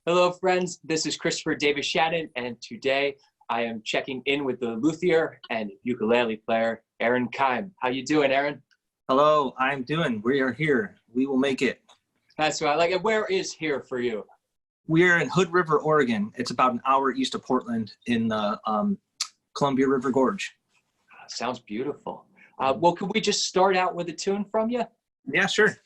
Hello, friends. This is Christopher Davis-Shannon, and today I am checking in with the luthier and ukulele player, Aaron Keim. How you doing, Aaron? Hello, I'm doing. We are here. We will make it. That's what I like. And where is here for you? We're in Hood River, Oregon. It's about an hour east of Portland in the Columbia River Gorge. Sounds beautiful. Well, could we just start out with a tune from you? Yeah, sure.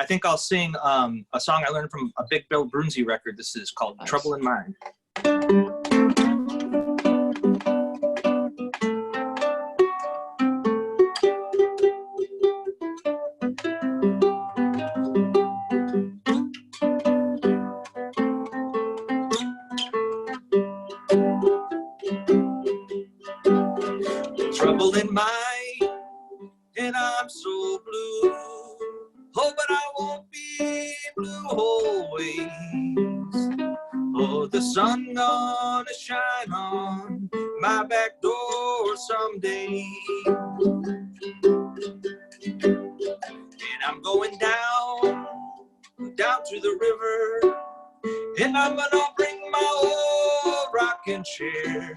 I think I'll sing a song I learned from a Big Bill Broonzy record. This is called Nice. Trouble in Mind. Trouble in mind, and I'm so blue. Oh, but I won't be blue always. Oh, the sun gonna shine on my back door someday. And I'm going down to the river, and I'm gonna bring my old rocking chair.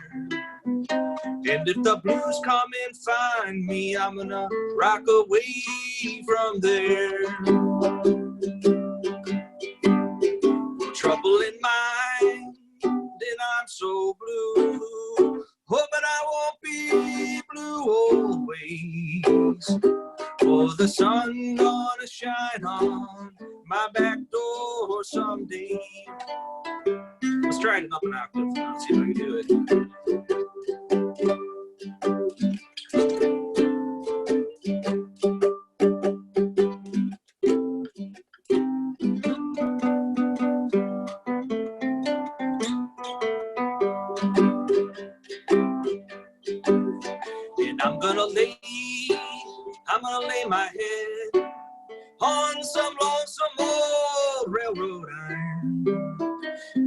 And if the blues come and find me, I'm gonna rock away from there. Trouble in mind, and I'm so blue. Oh, but I won't be blue always. Oh, the sun gonna shine on my back door someday. Let's try it up an octave. Let's see if I can do it. And I'm gonna lay my head on some lonesome old railroad iron.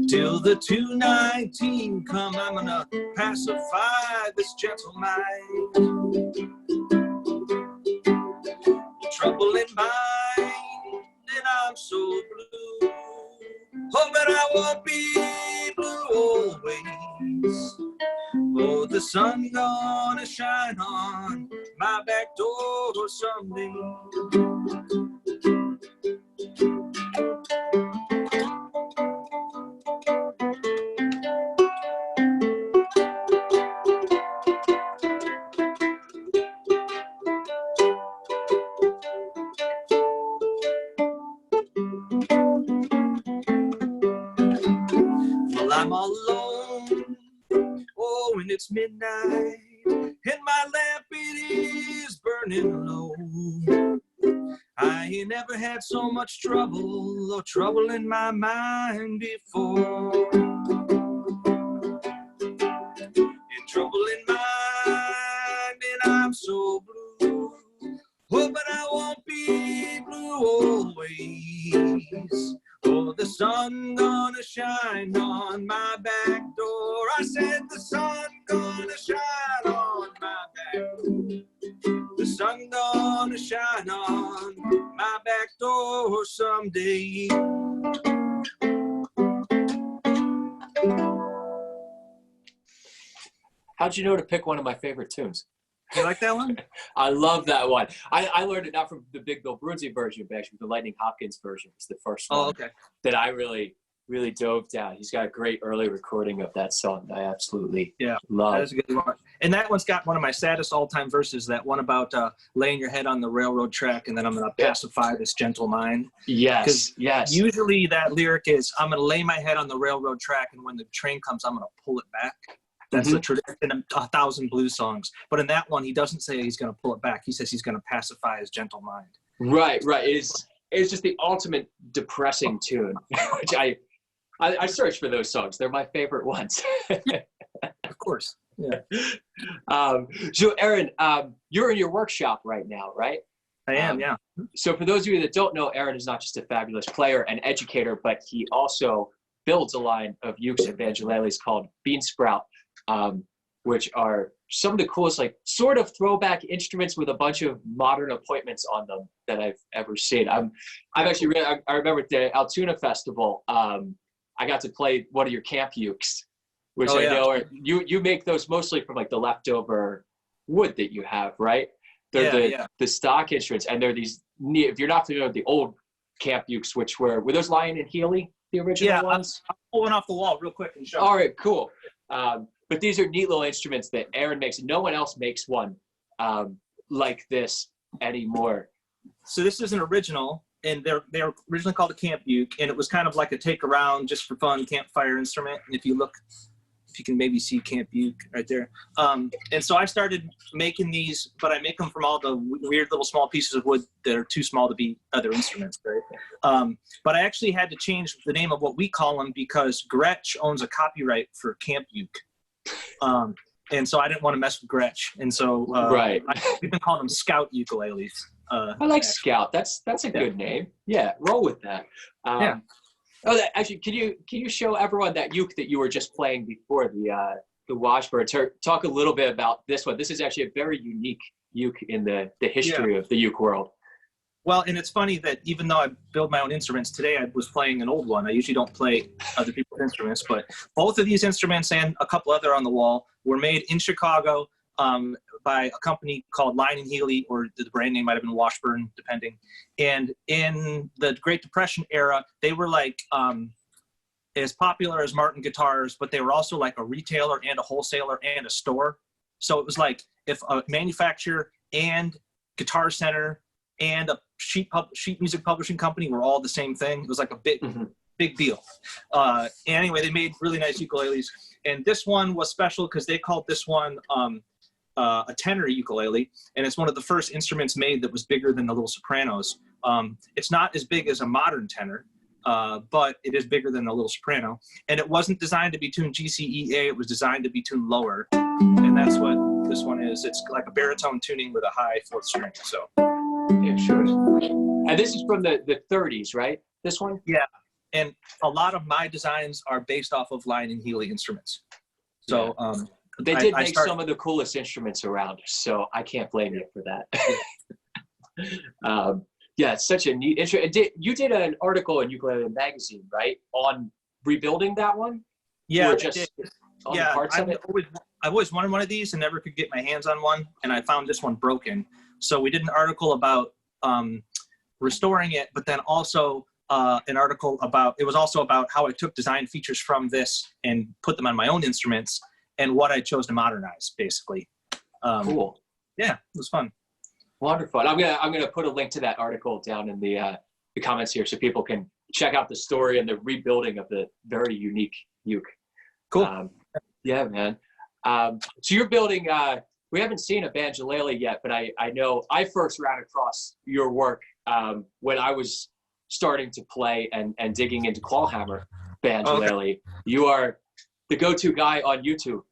Till the 219 come, I'm gonna pacify this gentle mind. Trouble in mind, and I'm so blue. Oh, but I won't be blue always. Oh, the sun gonna shine on my back door someday. Well, I'm all alone. Oh, and it's midnight, and my lamp it is burning low. I ain't never had so much trouble or trouble in my mind before. And trouble in mind, and I'm so blue. Oh, but I won't be blue always. Oh, the sun gonna shine on my back door. I said the sun gonna shine on my back door. The sun gonna shine on my back door someday. How'd you know to pick one of my favorite tunes? You like that one? I love that one. I learned it not from the Big Bill Broonzy version, but actually the Lightning Hopkins version was the first one. Oh, okay. That I really dove down. He's got a great early recording of that song that I absolutely love. That is a good one. And that one's got one of my saddest all-time verses, that one about laying your head on the railroad track and then I'm going to pacify this gentle mind. Yes, yes. Usually that lyric is, I'm going to lay my head on the railroad track and when the train comes, I'm going to pull it back. That's the tradition in 1,000 blues songs. But in that one, he doesn't say he's going to pull it back. He says he's going to pacify his gentle mind. Right, right. It's just the ultimate depressing tune, which I search for those songs. They're my favorite ones. Of course. Yeah. So Aaron, you're in your workshop right now, right? I am, yeah. So for those of you that don't know, Aaron is not just a fabulous player and educator, but he also builds a line of ukes and banjoleles called Bean Sprout. which are some of the coolest, like sort of throwback instruments with a bunch of modern appointments on them that I've ever seen. I've actually really, I remember at the Altoona Festival, I got to play one of your camp ukes, which I know are, you make those mostly from like the leftover wood that you have, right? They're the stock instruments, and they're these neat, if you're not familiar with the old camp ukes, which were those Lion and Healy, the original ones? I'm pulling off the wall real quick and show. All right, cool. But these are neat little instruments that Aaron makes. No one else makes one like this anymore. So this is an original, and they're originally called a camp uke, and it was kind of like a take around just for fun campfire instrument. And if you look, if you can maybe see camp uke right there. And so I started making these, but I make them from all the weird little small pieces of wood that are too small to be other instruments, right? But I actually had to change the name of what we call them because Gretsch owns a copyright for camp uke. And so I didn't want to mess with Gretsch. And so we've been calling them Scout ukuleles. I like Scout. That's a good name. Yeah, roll with that. Actually, can you show everyone that uke that you were just playing before the Washburn? Talk a little bit about this one. This is actually a very unique uke in the history of the uke world. Well, and it's funny that even though I build my own instruments, today I was playing an old one. I usually don't play other people's instruments, but both of these instruments and a couple other on the wall were made in Chicago by a company called Lion and Healy, or the brand name might have been Washburn, depending. And in the Great Depression era, they were like as popular as Martin guitars, but they were also like a retailer and a wholesaler and a store. So it was like if a manufacturer and Guitar Center and a sheet music publishing company were all the same thing. It was like a big deal. Anyway, they made really nice ukuleles. And this one was special because they called this one a tenor ukulele. And it's one of the first instruments made that was bigger than the little sopranos. It's not as big as a modern tenor, but it is bigger than the little soprano. And it wasn't designed to be tuned GCEA. It was designed to be tuned lower. And that's what this one is. It's like a baritone tuning with a high fourth string. So. Yeah, sure. And this is from the 30s, right? This one? Yeah. And a lot of my designs are based off of Lion and Healy instruments. So they did make some of the coolest instruments around, so I can't blame you for that. Yeah, it's such a neat instrument. You did an article in Ukulele Magazine, right, on rebuilding that one? Yeah, or just on the parts of it? I've always wanted one of these and never could get my hands on one, and I found this one broken. So we did an article about restoring it, but then also an article about, it was also about how I took design features from this and put them on my own instruments and what I chose to modernize, basically. Cool. Yeah, it was fun. Wonderful. I'm gonna put a link to that article down in the comments here so people can check out the story and the rebuilding of the very unique uke. Cool. Yeah, man. So you're building. We haven't seen a banjolele yet, but I know I first ran across your work when I was starting to play and digging into clawhammer banjolele. Okay. You are the go-to guy on YouTube,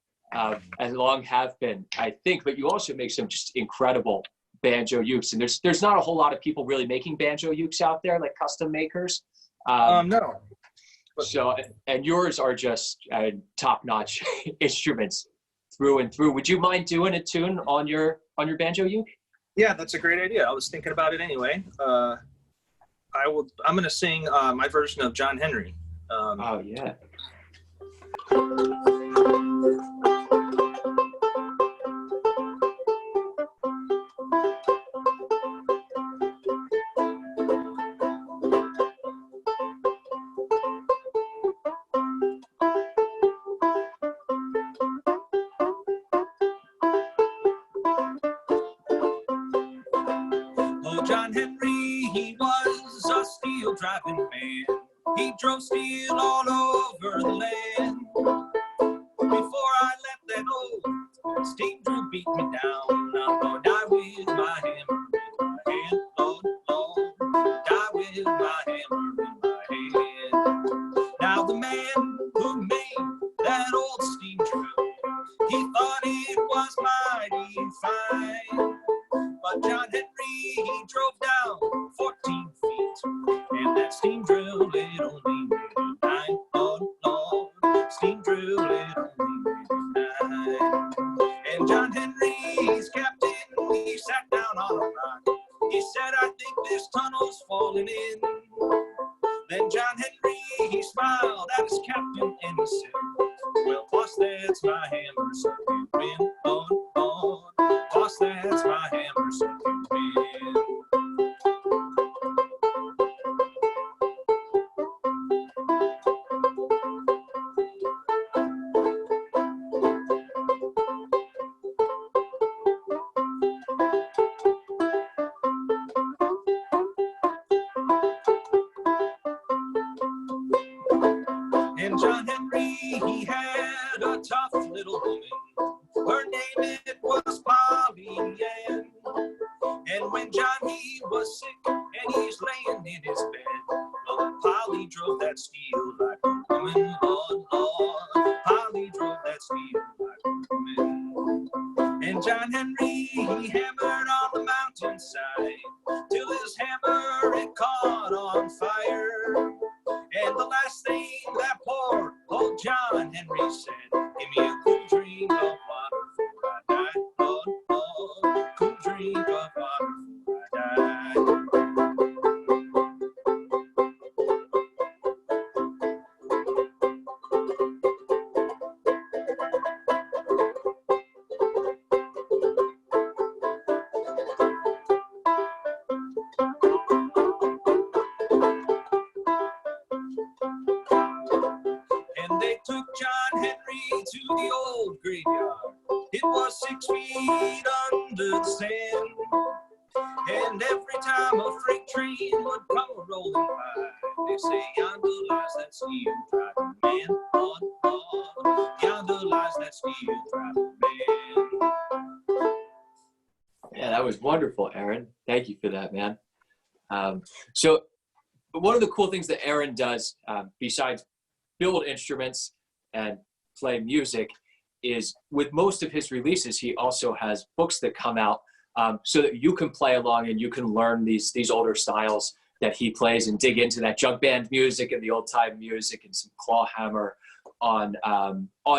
and long have been, I think. But you also make some just incredible banjo ukes, and there's not a whole lot of people really making banjo ukes out there, like custom makers. No. So, and yours are just top-notch instruments through and through. Would you mind doing a tune on your banjo uke? Yeah, that's a great idea. I was thinking about it anyway. I'm going to sing my version of John Henry. Oh yeah. John Henry, he was a steel driving man. He drove steel all over the land. Before I left that old steam drill beat me down, I'm gonna die with my hammer in my hand. Lord, Lord, die with my hammer in my hand. Now the man who made that old steam drill, he thought it was mighty fine. But John Henry, he drove down 14 feet, and that steam drill, it only made it 9. Oh, Lord, steam drill, it only made it 9. coming in. Then John Henry, he smiled at his captain and he said, well, boss, that's my hammer, so you win. Oh, boss, that's my hammer, so you win. And John Henry, he had a tough little woman. Her name it was Polly Ann. And when John he was sick and he's laying in his bed, Lord, Polly drove that steel like a woman. Lord, Lord, Polly drove that steel like a woman. And John Henry, he hammered on the mountainside till his hammer it caught on fire. And the last thing that poor old John Henry said, give me a cool drink of water before I die. Lord, Lord, cool drink of water before I die. And they took John Henry to the old graveyard. It was 6 feet under the sand. And every time a freight train would come rolling by, they say, yonder lies that steel driving man. Lord, Lord, yonder lies that steel driving man. Yeah, that was wonderful, Aaron. Thank you for that, man. So one of the cool things that Aaron does, besides build instruments and play music, is with most of his releases, he also has books that come out so that you can play along and you can learn these older styles that he plays and dig into that jug band music and the old time music and some clawhammer on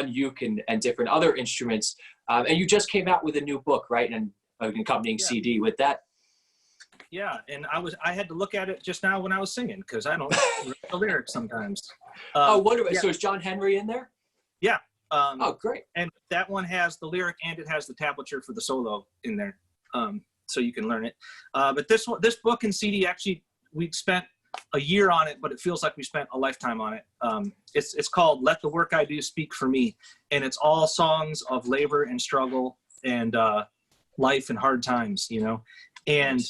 uke and different other instruments. And you just came out with a new book, right? And an accompanying CD with that. Yeah, and I had to look at it just now when I was singing because I don't read the lyrics sometimes. Wonderful. Yeah. So is John Henry in there? Yeah. Oh, great. And that one has the lyric and it has the tablature for the solo in there, so you can learn it. But this book and CD, actually, we spent a year on it, but it feels like we spent a lifetime on it. It's called Let the Work I Do Speak for Me, and it's all songs of labor and struggle and life and hard times, you know. And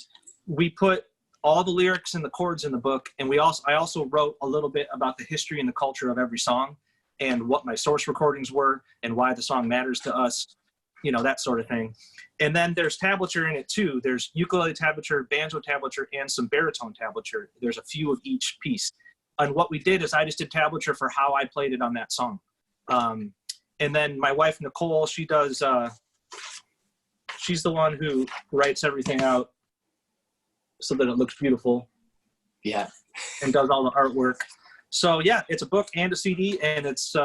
we put all the lyrics and the chords in the book, and I also wrote a little bit about the history and the culture of every song and what my source recordings were and why the song matters to us, you know, that sort of thing. And then there's tablature in it too. There's ukulele tablature, banjo tablature, and some baritone tablature. There's a few of each piece. And what we did is I just did tablature for how I played it on that song. And then my wife, Nicole, she does, she's the one who writes everything out so that it looks beautiful. Yeah. And does all the artwork. So yeah, it's a book and a CD, and it's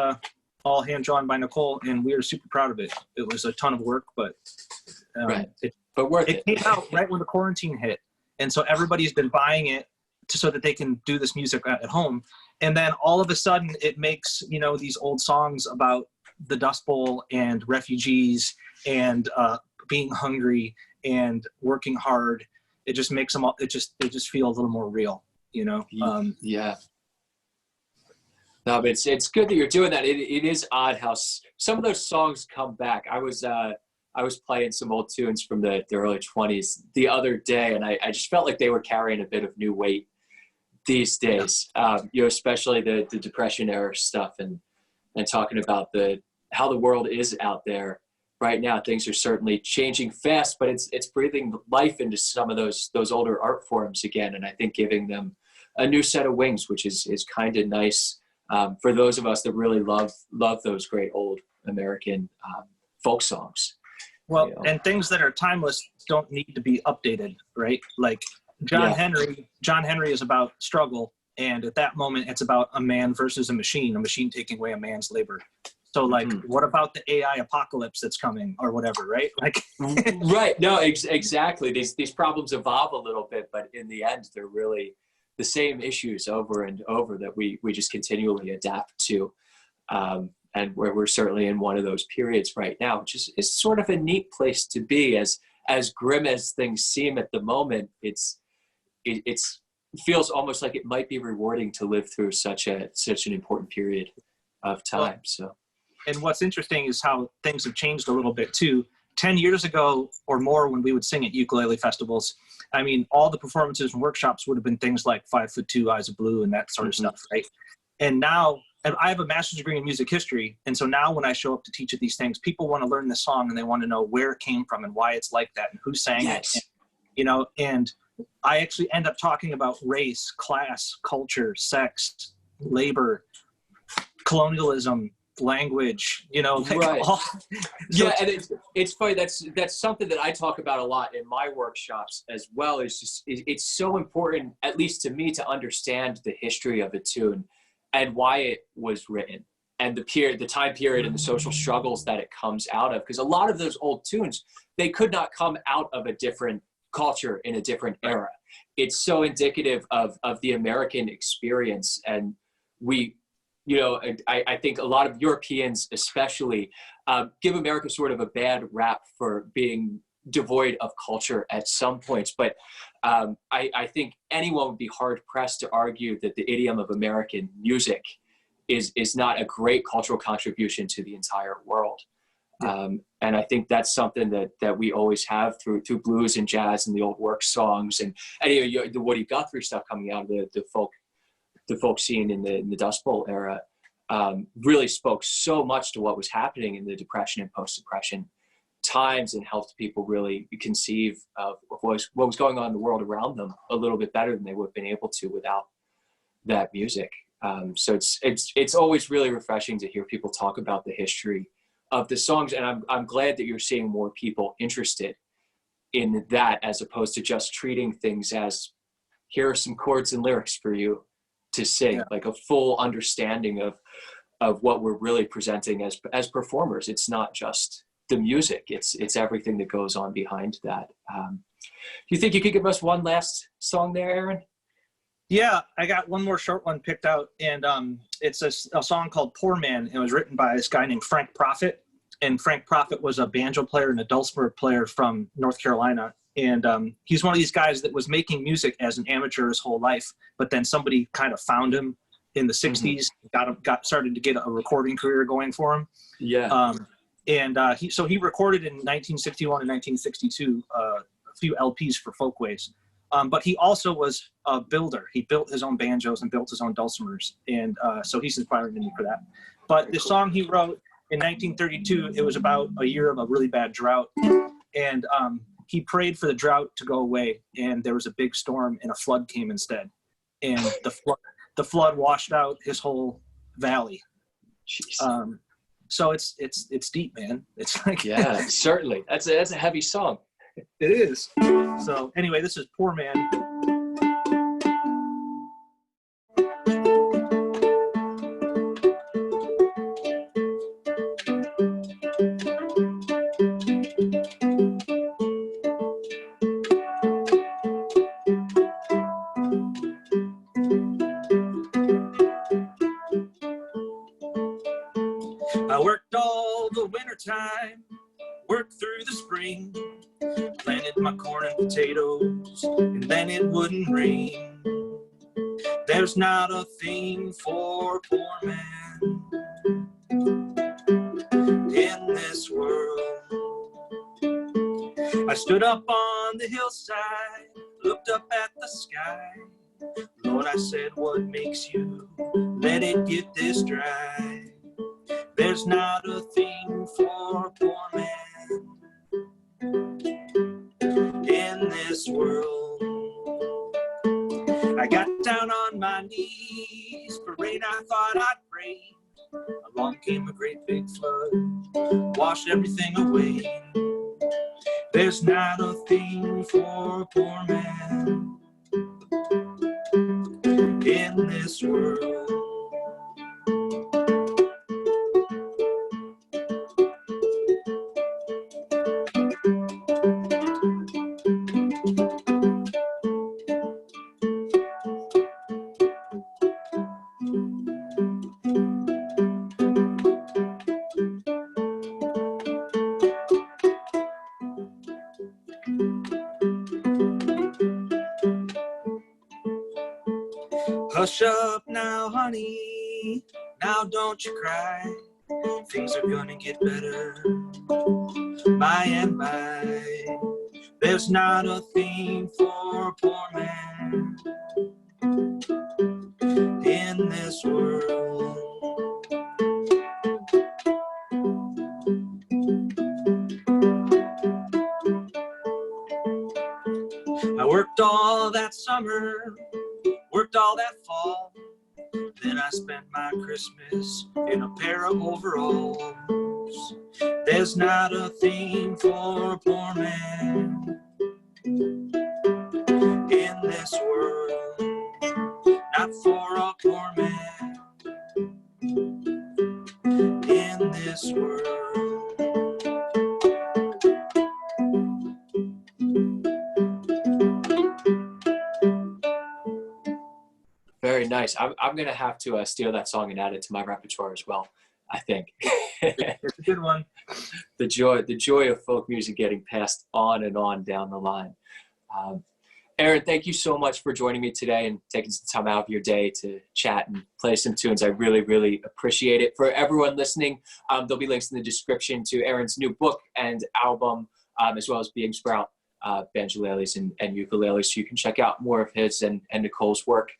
all hand drawn by Nicole, and we are super proud of it. It was a ton of work, but Right. But worth it. It came out right when the quarantine hit, and so everybody's been buying it so that they can do this music at home. And then all of a sudden, it makes, you know, these old songs about the Dust Bowl and refugees and being hungry and working hard. It just makes them all. It just feel a little more real, you know. Yeah. No, but it's good that you're doing that. It is odd how some of those songs come back. I was playing some old tunes from the early 20s the other day, and I just felt like they were carrying a bit of new weight these days. You know, especially the Depression era stuff, and talking about how the world is out there right now. Things are certainly changing fast, but it's breathing life into some of those older art forms again, and I think giving them a new set of wings, which is kind of nice. For those of us that really love those great old American folk songs. Well, you know. And things that are timeless don't need to be updated, right? Like John Henry is about struggle, and at that moment it's about a man versus a machine taking away a man's labor. So like, what about the AI apocalypse that's coming or whatever, right? Like, right. No, exactly. These problems evolve a little bit, but in the end, they're really the same issues over and over that we just continually adapt to. And where we're certainly in one of those periods right now, which is sort of a neat place to be. As grim as things seem at the moment, it feels almost like it might be rewarding to live through such an important period of time. Well, so, and what's interesting is how things have changed a little bit too. 10 years ago or more, when we would sing at ukulele festivals, I mean, all the performances and workshops would have been things like 5'2", Eyes of Blue, and that sort of stuff, right? And now, and I have a master's degree in music history, and so now when I show up to teach at these things, people want to learn the song and they want to know where it came from and why it's like that and who sang it. And, you know, and I actually end up talking about race, class, culture, sex, labor, colonialism, language, you know, like right. So and it's funny, that's something that I talk about a lot in my workshops as well. Is just it's so important, at least to me, to understand the history of a tune and why it was written and the time period and the social struggles that it comes out of, because a lot of those old tunes, they could not come out of a different culture in a different era. It's so indicative of the American experience. And we, you know, I think a lot of Europeans especially give America sort of a bad rap for being devoid of culture at some points. But I think anyone would be hard pressed to argue that the idiom of American music is not a great cultural contribution to the entire world. And I think that's something that we always have through blues and jazz and the old work songs and the Woody Guthrie stuff coming out of the folk scene in the Dust Bowl era. Really spoke so much to what was happening in the Depression and post-Depression times and helped people really conceive of what was going on in the world around them a little bit better than they would have been able to without that music. So it's always really refreshing to hear people talk about the history of the songs, and I'm glad that you're seeing more people interested in that as opposed to just treating things as, here are some chords and lyrics for you to sing, like a full understanding of what we're really presenting as performers. It's not just the music, it's everything that goes on behind that. Do you think you could give us one last song there, Aaron? Yeah, I got one more short one picked out, and it's a song called Poor Man. It was written by this guy named Frank Prophet, and Frank Prophet was a banjo player and a dulcimer player from North Carolina. And he's one of these guys that was making music as an amateur his whole life, but then somebody kind of found him in the 60s, started to get a recording career going for him. Yeah. He recorded in 1961 and 1962 a few LPs for Folkways. But he also was a builder. He built his own banjos and built his own dulcimers. And so he's inspiring me for that. But the song he wrote in 1932, it was about a year of a really bad drought. And he prayed for the drought to go away. And there was a big storm and a flood came instead. And the flood washed out his whole valley. So it's deep, man. It's like, yeah, certainly. That's a heavy song. It is. So anyway, this is Poor Man. I worked all the wintertime, worked through the spring, planted my corn and potatoes, and then it wouldn't rain. There's not a thing for a poor man in this world. I stood up on the hillside, looked up at the sky. Lord, I said, what makes you let it get this dry? There's not a thing for a poor man in this world. I got down on my knees, for rain I thought I'd pray. Along came a great big flood, washed everything away. There's not a thing for a poor man in this world. Hush up now, honey, now don't you cry. Things are gonna get better by and by. There's not a thing for a poor man in this world. I worked all that summer, worked all that fall. Then I spent my Christmas in a pair of overalls. There's not a thing for a poor man in this world. Not for a poor man in this world. Very nice. I'm gonna have to steal that song and add it to my repertoire as well, I think. It's a good one. The joy of folk music getting passed on and on down the line. Aaron, thank you so much for joining me today and taking some time out of your day to chat and play some tunes. I really, really appreciate it. For everyone listening, there'll be links in the description to Aaron's new book and album, as well as Being Sprout, banjoleles and ukuleles. So you can check out more of his and Nicole's work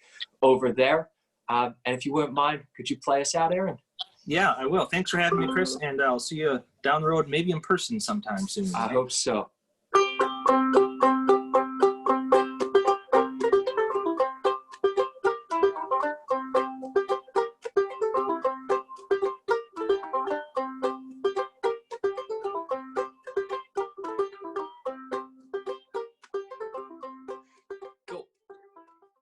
over there. And if you wouldn't mind, could you play us out, Aaron? Yeah, I will. Thanks for having me, Chris, and I'll see you down the road, maybe in person sometime soon. I hope so.